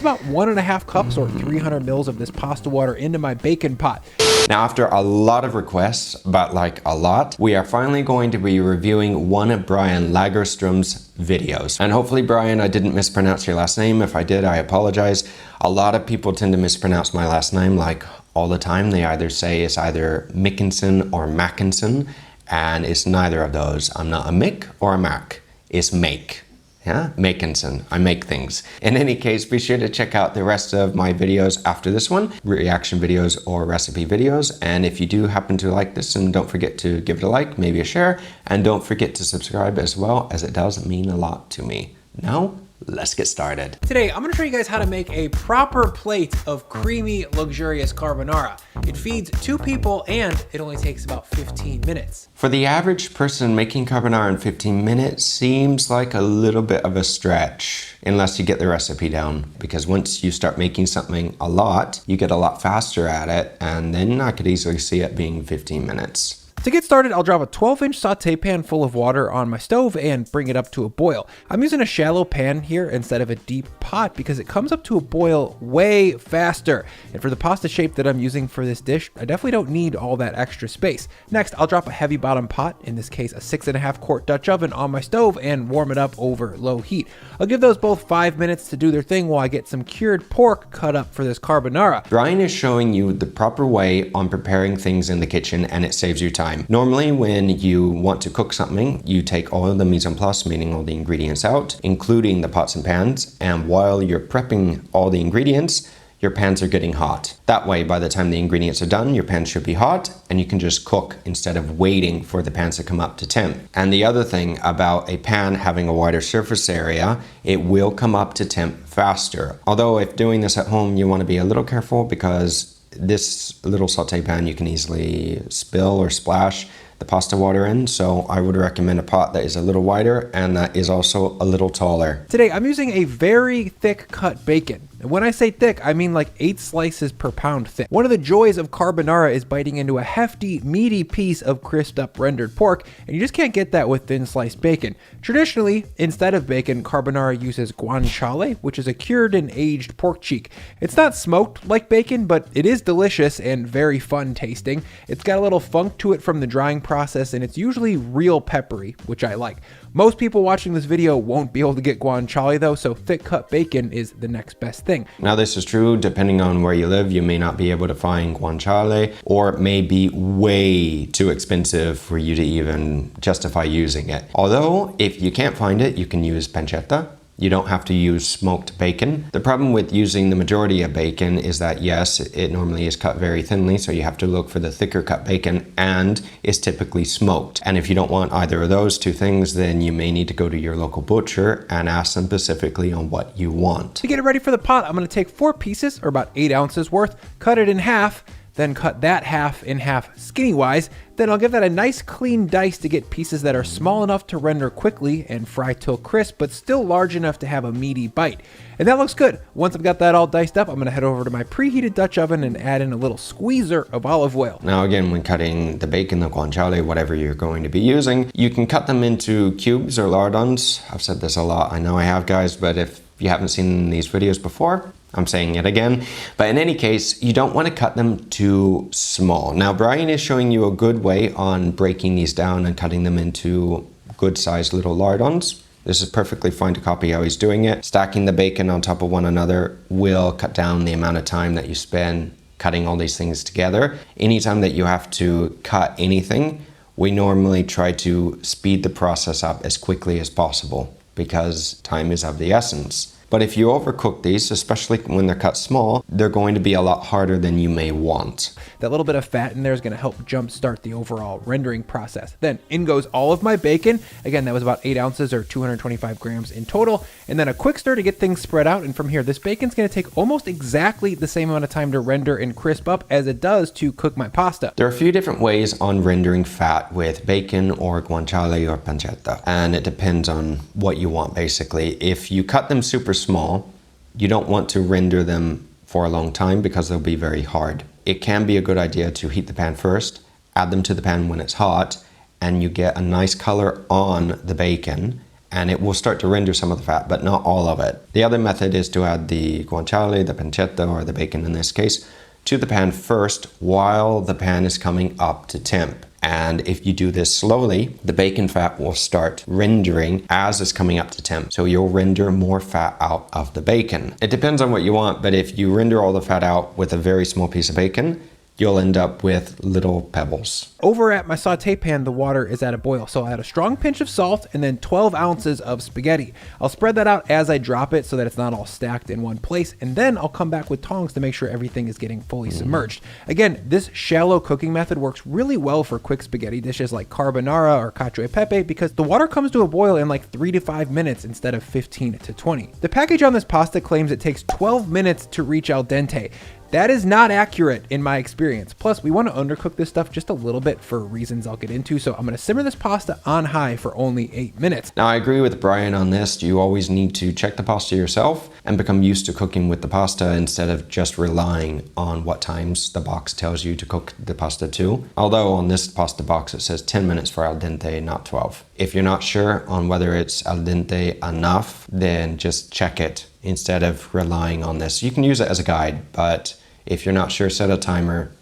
About 1.5 cups or 300 mils of this pasta water into my bacon pot. Now, after a lot of requests, but like a lot, we are finally going to be reviewing one of Brian Lagerstrom's videos. And hopefully, Brian, I didn't mispronounce your last name. If I did, I apologize. A lot of people tend to mispronounce my last name like all the time. They either say it's either Makinson or Makinson, and it's neither of those. I'm not a Mick or a Mac. It's Make. Yeah, Makinson. I make things. In any case, be sure to check out the rest of my videos after this one, reaction videos or recipe videos. And if you do happen to like this, and don't forget to give it a like, maybe a share, and don't forget to subscribe as well, as it does mean a lot to me. Now, let's get started. Today, I'm gonna show you guys how to make a proper plate of creamy, luxurious carbonara. It feeds 2 people and it only takes about 15 minutes. For the average person, making carbonara in 15 minutes seems like a little bit of a stretch, unless you get the recipe down. Because once you start making something a lot, you get a lot faster at it, and then I could easily see it being 15 minutes. To get started, I'll drop a 12-inch saute pan full of water on my stove and bring it up to a boil. I'm using a shallow pan here instead of a deep pot because it comes up to a boil way faster. And for the pasta shape that I'm using for this dish, I definitely don't need all that extra space. Next, I'll drop a heavy bottom pot, in this case a 6.5 quart Dutch oven, on my stove and warm it up over low heat. I'll give those both 5 minutes to do their thing while I get some cured pork cut up for this carbonara. Brian is showing you the proper way on preparing things in the kitchen, and it saves you time. Normally, when you want to cook something, you take all of the mise en place, meaning all the ingredients out, including the pots and pans, and while you're prepping all the ingredients, your pans are getting hot. That way, by the time the ingredients are done, your pan should be hot, and you can just cook instead of waiting for the pans to come up to temp. And the other thing about a pan having a wider surface area, it will come up to temp faster. Although if doing this at home, you want to be a little careful, because this little saute pan you can easily spill or splash the pasta water in, so I would recommend a pot that is a little wider and that is also a little taller. Today, I'm using a very thick cut bacon. And when I say thick, I mean like 8 slices per pound thick. One of the joys of carbonara is biting into a hefty, meaty piece of crisped up rendered pork, and you just can't get that with thin sliced bacon. Traditionally, instead of bacon, carbonara uses guanciale, which is a cured and aged pork cheek. It's not smoked like bacon, but it is delicious and very fun tasting. It's got a little funk to it from the drying process, and it's usually real peppery, which I like. Most people watching this video won't be able to get guanciale though, so thick cut bacon is the next best thing. Now this is true, depending on where you live, you may not be able to find guanciale, or it may be way too expensive for you to even justify using it. Although, if you can't find it, you can use pancetta. You don't have to use smoked bacon. The problem with using the majority of bacon is that yes, it normally is cut very thinly, so you have to look for the thicker cut bacon, and is typically smoked. And if you don't want either of those two things, then you may need to go to your local butcher and ask them specifically on what you want. To get it ready for the pot, I'm gonna take 4 pieces, or about 8 ounces worth, cut it in half, then cut that half in half skinny wise. Then I'll give that a nice clean dice to get pieces that are small enough to render quickly and fry till crisp, but still large enough to have a meaty bite. And that looks good. Once I've got that all diced up, I'm gonna head over to my preheated Dutch oven and add in a little squeezer of olive oil. Now again, when cutting the bacon, the guanciale, whatever you're going to be using, you can cut them into cubes or lardons. I've said this a lot, I know I have, guys, but if you haven't seen these videos before, I'm saying it again. But in any case, you don't want to cut them too small. Now, Brian is showing you a good way on breaking these down and cutting them into good sized little lardons. This is perfectly fine to copy how he's doing it. Stacking the bacon on top of one another will cut down the amount of time that you spend cutting all these things together. Anytime that you have to cut anything, we normally try to speed the process up as quickly as possible, because time is of the essence. But if you overcook these, especially when they're cut small, they're going to be a lot harder than you may want. That little bit of fat in there is going to help jumpstart the overall rendering process. Then in goes all of my bacon. Again, that was about 8 ounces or 225 grams in total. And then a quick stir to get things spread out. And from here, this bacon's going to take almost exactly the same amount of time to render and crisp up as it does to cook my pasta. There are a few different ways on rendering fat with bacon or guanciale or pancetta. And it depends on what you want, basically. If you cut them super small, you don't want to render them for a long time because they'll be very hard. It can be a good idea to heat the pan first, add them to the pan when it's hot, and you get a nice color on the bacon, and it will start to render some of the fat, but not all of it. The other method is to add the guanciale, the pancetta, or the bacon in this case, to the pan first while the pan is coming up to temp. And if you do this slowly, the bacon fat will start rendering as it's coming up to temp. So you'll render more fat out of the bacon. It depends on what you want, but if you render all the fat out with a very small piece of bacon, you'll end up with little pebbles. Over at my saute pan, the water is at a boil, so I'll add a strong pinch of salt and then 12 ounces of spaghetti. I'll spread that out as I drop it so that it's not all stacked in one place, and then I'll come back with tongs to make sure everything is getting fully submerged. Again, this shallow cooking method works really well for quick spaghetti dishes like carbonara or cacio e pepe because the water comes to a boil in like 3 to 5 minutes instead of 15 to 20. The package on this pasta claims it takes 12 minutes to reach al dente. That is not accurate in my experience. Plus, we want to undercook this stuff just a little bit for reasons I'll get into, so I'm going to simmer this pasta on high for only 8 minutes. Now, I agree with Brian on this. You always need to check the pasta yourself and become used to cooking with the pasta instead of just relying on what times the box tells you to cook the pasta to. Although on this pasta box it says 10 minutes for al dente, not 12. If you're not sure on whether it's al dente enough, then just check it instead of relying on this. You can use it as a guide, but if you're not sure, set a timer,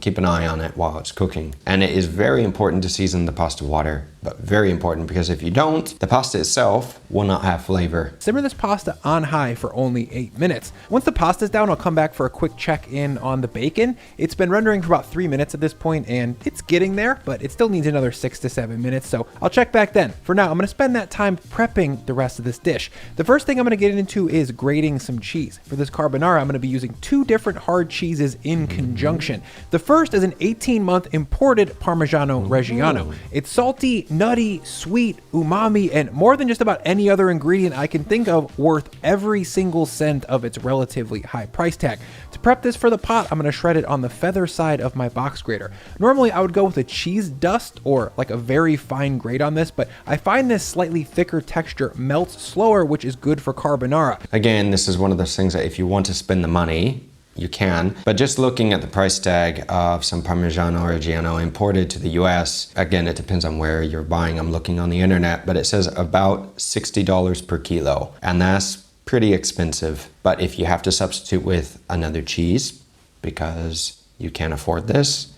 keep an eye on it while it's cooking. And it is very important to season the pasta water, but very important because if you don't, the pasta itself will not have flavor. Simmer this pasta on high for only 8 minutes. Once the pasta's down, I'll come back for a quick check in on the bacon. It's been rendering for about 3 minutes at this point, and it's getting there, but it still needs another 6 to 7 minutes, so I'll check back then. For now, I'm gonna spend that time prepping the rest of this dish. The first thing I'm gonna get into is grating some cheese. For this carbonara, I'm gonna be using 2 different hard cheeses in conjunction. The first is an 18-month imported Parmigiano Reggiano. It's salty, nutty, sweet, umami, and more than just about any other ingredient I can think of, worth every single cent of its relatively high price tag. To prep this for the pot, I'm going to shred it on the feather side of my box grater. Normally I would go with a cheese dust or like a very fine grate on this, but I find this slightly thicker texture melts slower, which is good for carbonara. Again, this is one of those things that if you want to spend the money, you can, but just looking at the price tag of some Parmigiano Reggiano imported to the US, again, it depends on where you're buying. I'm looking on the internet, but it says about $60 per kilo, and that's pretty expensive. But if you have to substitute with another cheese because you can't afford this,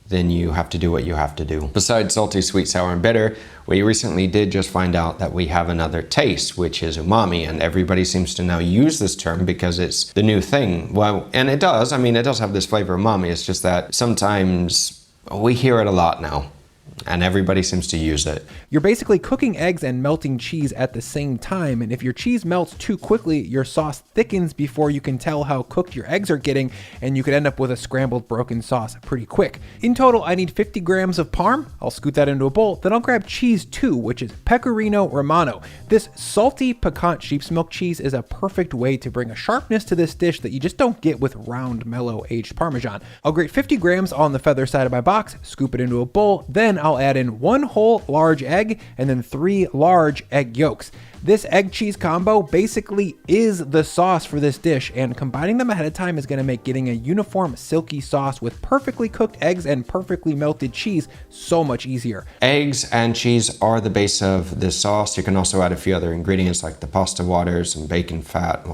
then you have to do what you have to do. Besides salty, sweet, sour, and bitter, we recently did just find out that we have another taste, which is umami, and everybody seems to now use this term because it's the new thing. Well, and it does, it does have this flavor umami, it's just that sometimes we hear it a lot now, and everybody seems to use it. You're basically cooking eggs and melting cheese at the same time, and if your cheese melts too quickly, your sauce thickens before you can tell how cooked your eggs are getting, and you could end up with a scrambled broken sauce pretty quick. In total, I need 50 grams of parm. I'll scoot that into a bowl. Then I'll grab cheese 2, which is Pecorino Romano. This salty, piquant sheep's milk cheese is a perfect way to bring a sharpness to this dish that you just don't get with round, mellow, aged Parmesan. I'll grate 50 grams on the feather side of my box, scoop it into a bowl, then I'll add in 1 whole large egg and then 3 large egg yolks. This egg cheese combo basically is the sauce for this dish, and combining them ahead of time is going to make getting a uniform silky sauce with perfectly cooked eggs and perfectly melted cheese so much easier. Eggs and cheese are the base of this sauce. You can also add a few other ingredients like the pasta water, some bacon fat,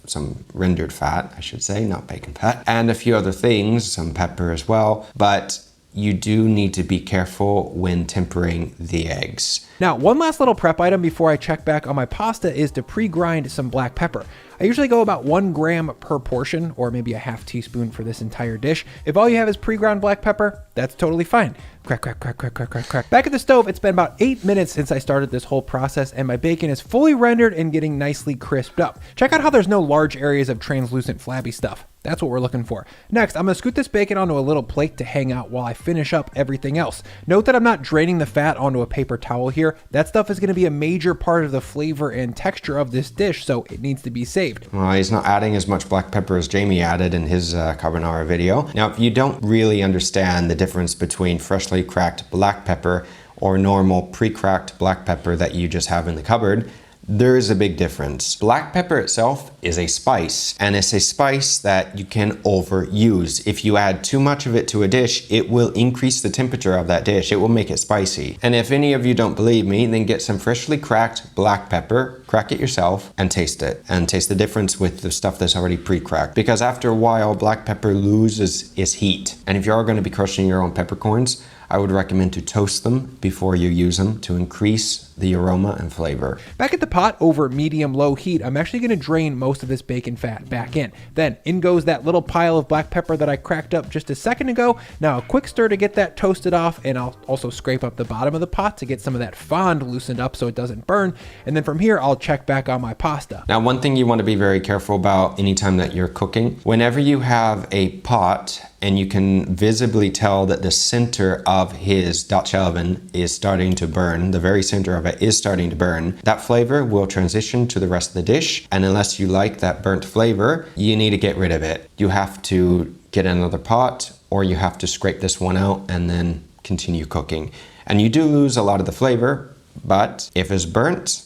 some rendered fat, I should say, not bacon fat, and a few other things, some pepper as well, but you do need to be careful when tempering the eggs. Now, one last little prep item before I check back on my pasta is to pre-grind some black pepper. I usually go about 1 gram per portion, or maybe a half teaspoon for this entire dish. If all you have is pre-ground black pepper, that's totally fine. Crack, crack, crack, crack, crack, crack, crack. Back at the stove, it's been about 8 minutes since I started this whole process, and my bacon is fully rendered and getting nicely crisped up. Check out how there's no large areas of translucent flabby stuff. That's what we're looking for. Next, I'm gonna scoot this bacon onto a little plate to hang out while I finish up everything else. Note that I'm not draining the fat onto a paper towel here. That stuff is gonna be a major part of the flavor and texture of this dish, so it needs to be saved. Well, he's not adding as much black pepper as Jamie added in his carbonara video. Now, if you don't really understand the difference between freshly cracked black pepper or normal pre-cracked black pepper that you just have in the cupboard, There is a big difference. Black pepper itself is a spice, and it's a spice that you can overuse. If you add too much of it to a dish, it will increase the temperature of that dish. It will make it spicy. And if any of you don't believe me, then get some freshly cracked black pepper, crack it yourself, and taste it. And taste the difference with the stuff that's already pre-cracked. Because after a while, black pepper loses its heat. And if you are going to be crushing your own peppercorns, I would recommend to toast them before you use them to increase the aroma and flavor. Back at the pot over medium-low heat, I'm actually going to drain most of this bacon fat back in. Then in goes that little pile of black pepper that I cracked up just a second ago. Now a quick stir to get that toasted off, and I'll also scrape up the bottom of the pot to get some of that fond loosened up so it doesn't burn. And then from here, I'll check back on my pasta. Now, one thing you want to be very careful about anytime that you're cooking, whenever you have a pot and you can visibly tell that the center of his Dutch oven is starting to burn, the very center of it is starting to burn, that flavor will transition to the rest of the dish. And unless you like that burnt flavor, you need to get rid of it. You have to get another pot, or you have to scrape this one out and then continue cooking. And you do lose a lot of the flavor, but if it's burnt,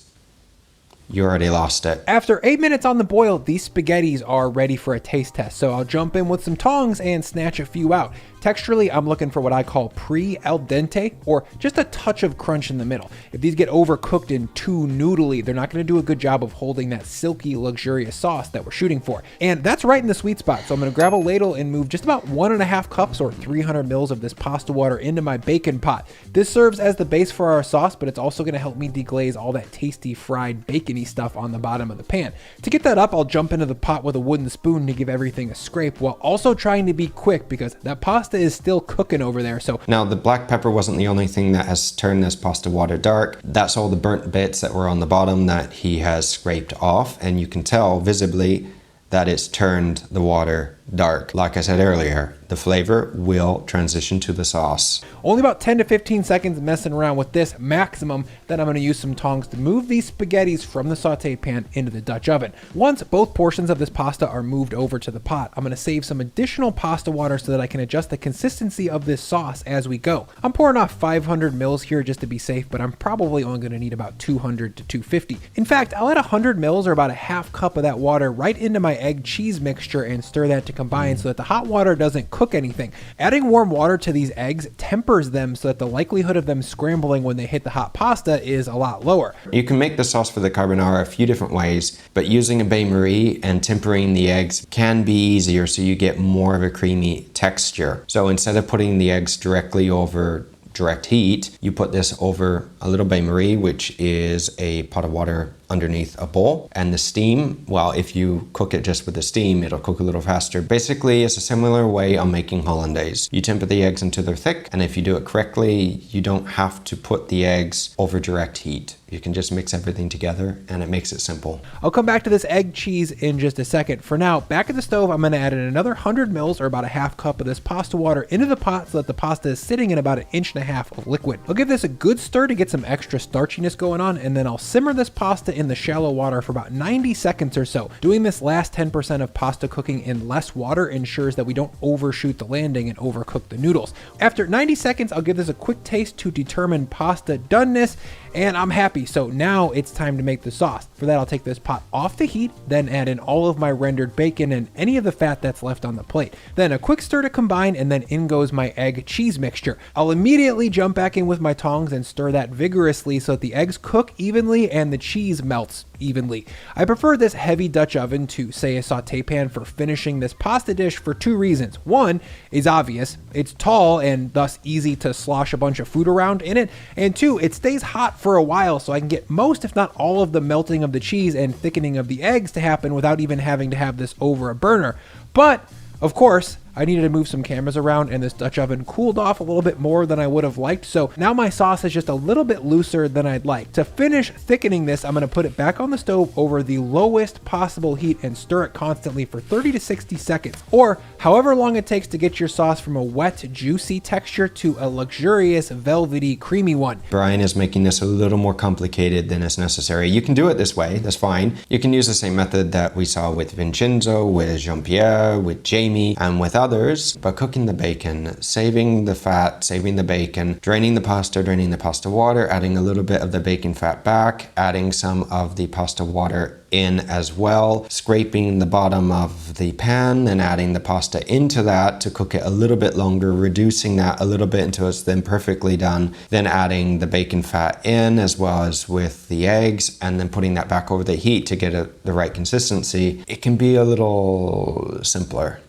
you already lost it. After 8 minutes on the boil, these spaghettis are ready for a taste test. So I'll jump in with some tongs and snatch a few out. Texturally, I'm looking for what I call pre-al dente, or just a touch of crunch in the middle. If these get overcooked and too noodly, they're not going to do a good job of holding that silky, luxurious sauce that we're shooting for. And that's right in the sweet spot. So I'm going to grab a ladle and move just about 1.5 cups or 300 mils of this pasta water into my bacon pot. This serves as the base for our sauce, but it's also going to help me deglaze all that tasty fried bacony stuff on the bottom of the pan. To get that up, I'll jump into the pot with a wooden spoon to give everything a scrape, while also trying to be quick because that pasta is still cooking over there. So now the black pepper wasn't the only thing that has turned this pasta water dark. That's all the burnt bits that were on the bottom that he has scraped off, and you can tell visibly that it's turned the water dark. Like I said earlier, the flavor will transition to the sauce. Only about 10 to 15 seconds messing around with this maximum. Then I'm going to use some tongs to move these spaghettis from the saute pan into the Dutch oven. Once both portions of this pasta are moved over to the pot, I'm going to save some additional pasta water so that I can adjust the consistency of this sauce as we go. I'm pouring off 500 mils here just to be safe, but I'm probably only going to need about 200 to 250. In fact, I'll add 100 mils or about a half cup of that water right into my egg cheese mixture and stir that to combine so that the hot water doesn't cook anything. Adding warm water to these eggs tempers them so that the likelihood of them scrambling when they hit the hot pasta is a lot lower. You can make the sauce for the carbonara a few different ways, but using a bain-marie and tempering the eggs can be easier so you get more of a creamy texture. So instead of putting the eggs directly over direct heat, you put this over a little bain-marie, which is a pot of water underneath a bowl, and the steam, well, if you cook it just with the steam, it'll cook a little faster. Basically, it's a similar way on making hollandaise. You temper the eggs until they're thick, and if you do it correctly, you don't have to put the eggs over direct heat. You can just mix everything together, and it makes it simple. I'll come back to this egg cheese in just a second. For now, back at the stove, I'm going to add in another 100 mils or about a half cup of this pasta water into the pot so that the pasta is sitting in about 1.5 inches of liquid. I'll give this a good stir to get some extra starchiness going on, and then I'll simmer this pasta in the shallow water for about 90 seconds or so. Doing this last 10% of pasta cooking in less water ensures that we don't overshoot the landing and overcook the noodles. After 90 seconds, I'll give this a quick taste to determine pasta doneness, and I'm happy. So now it's time to make the sauce. For that, I'll take this pot off the heat, then add in all of my rendered bacon and any of the fat that's left on the plate. Then a quick stir to combine, and then in goes my egg cheese mixture. I'll immediately jump back in with my tongs and stir that vigorously so that the eggs cook evenly and the cheese melts evenly. I prefer this heavy Dutch oven to, say, a saute pan for finishing this pasta dish for 2 reasons. One is obvious. It's tall and thus easy to slosh a bunch of food around in it. And 2, it stays hot for a while, so I can get most, if not all, of the melting of the cheese and thickening of the eggs to happen without even having to have this over a burner. But, of course, I needed to move some cameras around, and this Dutch oven cooled off a little bit more than I would have liked, so now my sauce is just a little bit looser than I'd like. To finish thickening this, I'm going to put it back on the stove over the lowest possible heat and stir it constantly for 30 to 60 seconds, or however long it takes to get your sauce from a wet, juicy texture to a luxurious, velvety, creamy one. Brian is making this a little more complicated than is necessary. You can do it this way, that's fine. You can use the same method that we saw with Vincenzo, with Jean-Pierre, with Jamie, and with others, but cooking the bacon, saving the fat, saving the bacon, draining the pasta water, adding a little bit of the bacon fat back, adding some of the pasta water in as well, scraping the bottom of the pan and adding the pasta into that to cook it a little bit longer, reducing that a little bit until it's then perfectly done, then adding the bacon fat in as well as with the eggs, and then putting that back over the heat to get it the right consistency. It can be a little simpler,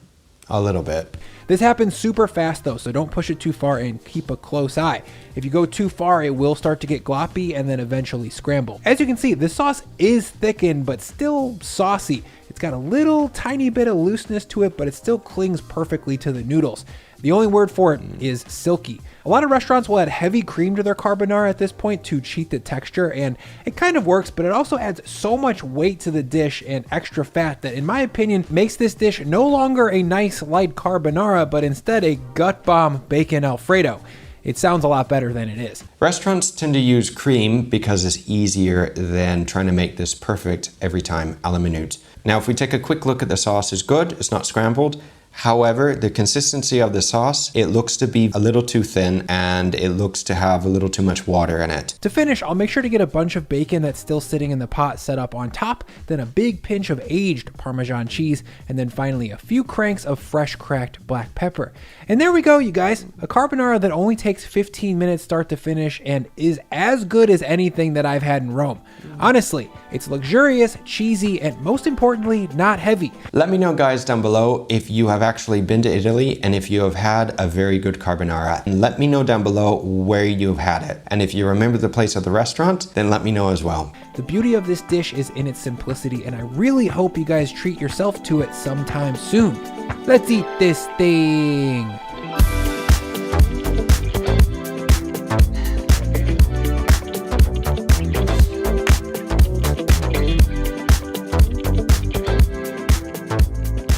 a little bit. This happens super fast though, so don't push it too far and keep a close eye. If you go too far, it will start to get gloppy and then eventually scramble. As you can see, this sauce is thickened, but still saucy. It's got a little tiny bit of looseness to it, but it still clings perfectly to the noodles. The only word for it is silky. A lot of restaurants will add heavy cream to their carbonara at this point to cheat the texture, and it kind of works, but it also adds so much weight to the dish and extra fat that, in my opinion, makes this dish no longer a nice light carbonara, but instead a gut bomb bacon Alfredo. It sounds a lot better than it is. Restaurants tend to use cream because it's easier than trying to make this perfect every time a la minute. Now, if we take a quick look at the sauce, it's good, it's not scrambled. However, the consistency of the sauce, it looks to be a little too thin and it looks to have a little too much water in it. To finish, I'll make sure to get a bunch of bacon that's still sitting in the pot set up on top, then a big pinch of aged Parmesan cheese, and then finally a few cranks of fresh cracked black pepper. And there we go, you guys. A carbonara that only takes 15 minutes start to finish and is as good as anything that I've had in Rome. Honestly, it's luxurious, cheesy, and most importantly, not heavy. Let me know, guys, down below if you have actually been to Italy and if you have had a very good carbonara. And let me know down below where you've had it. And if you remember the place of the restaurant, then let me know as well. The beauty of this dish is in its simplicity, and I really hope you guys treat yourself to it sometime soon. Let's eat this thing.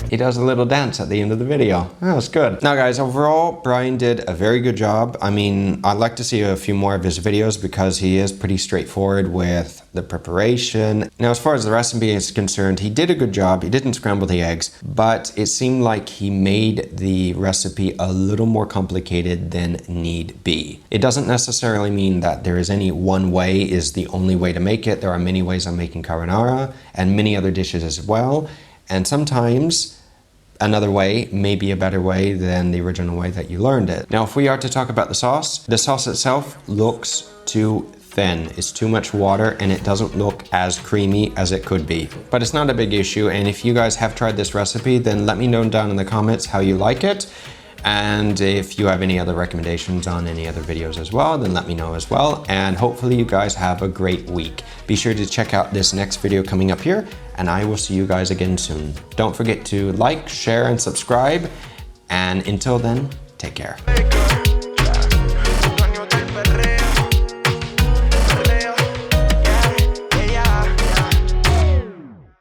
He does a little dance at the end of the video. That was good. Now guys, overall, Brian did a very good job. I mean, I'd like to see a few more of his videos because he is pretty straightforward with the preparation. Now, as far as the recipe is concerned, he did a good job. He didn't scramble the eggs, but it seemed like he made the recipe a little more complicated than need be. It doesn't necessarily mean that there is any one way is the only way to make it. There are many ways of making carbonara and many other dishes as well. And sometimes another way may be a better way than the original way that you learned it. Now, if we are to talk about the sauce itself looks too thin. It's too much water and it doesn't look as creamy as it could be. But it's not a big issue, and if you guys have tried this recipe, then let me know down in the comments how you like it. And if you have any other recommendations on any other videos as well, then let me know as well. And hopefully you guys have a great week. Be sure to check out this next video coming up here, and I will see you guys again soon. Don't forget to like, share, and subscribe. And until then, take care.